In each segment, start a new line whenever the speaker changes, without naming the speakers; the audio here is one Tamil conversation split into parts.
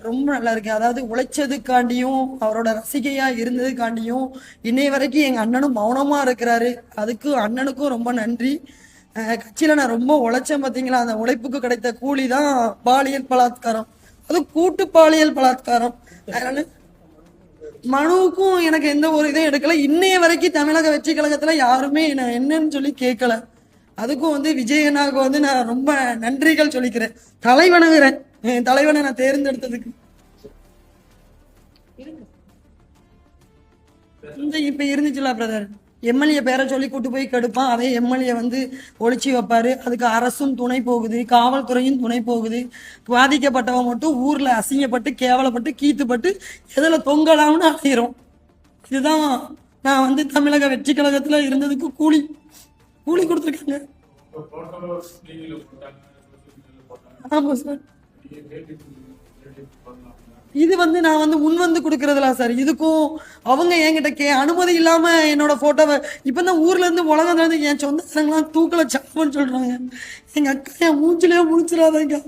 ரொம்ப நல்லா இருக்கு. அதாவது உழைச்சதுக்காண்டியும் அவரோட ரசிகையா இருந்ததுக்காண்டியும் இன்னைய வரைக்கும் எங்க அண்ணனும் மௌனமா இருக்கிறாரு. அதுக்கு அண்ணனுக்கும் ரொம்ப நன்றி. கட்சியில நான் ரொம்ப உழைச்சேன் பாத்தீங்களா, அந்த உழைப்புக்கு கிடைத்த கூலி தான் பாலியல் பலாத்காரம், அதுவும் கூட்டு பாலியல் பலாத்காரம். அதனால மனுவுக்கும் எனக்கு எந்த ஒரு இதுவும் எடுக்கல. இன்னைய வரைக்கும் தமிழக வெற்றி கழகத்துல யாருமே என்ன என்னன்னு சொல்லி கேட்கல. அதுக்கும் விஜயண்ணாவுக்கு நான் ரொம்ப நன்றிகள் சொல்லிக்கிறேன். தலைவணங்குறேன் என் தலைவனை நான் தேர்ந்தெடுத்ததுக்கு. இப்ப இருந்துச்சுல பிரதர், எம்எல்ஏ பேரை சொல்லி கூட்டு போய் கெடுப்பான். அதே எம்எல்ஏ ஒழிச்சு வைப்பாரு. அதுக்கு அரசும் துணை போகுது, காவல்துறையும் துணை போகுது. பாதிக்கப்பட்டவன் மட்டும் ஊர்ல அசிங்கப்பட்டு கேவலப்பட்டு கீத்துப்பட்டு எதுல தொங்கலாம்னு அலையிறோம். இதுதான் நான் தமிழக வெற்றி கழகத்துல இருந்ததுக்கு கூலி கூலி கொடுத்துருக்காங்க. ஆமா சார். இது நான் முன் கொடுக்கறதுல சார். இதுக்கும் அவங்க என்கிட்ட அனுமதி இல்லாம என்னோட போட்டோவை இப்பதான் ஊர்ல இருந்து உலகம் நடந்து என் சொந்தக்காரங்களாம் தூக்கல சாப்பன்னு சொல்றாங்க. எங்க அக்கா என் மூஞ்சிலே முடிச்சிடாதங்க.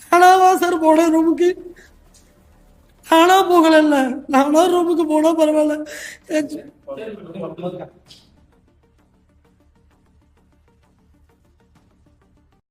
நானாவா சார் போன ரூமுக்கு? நானா போகல, நானா ரூமுக்கு போனா பரவாயில்ல.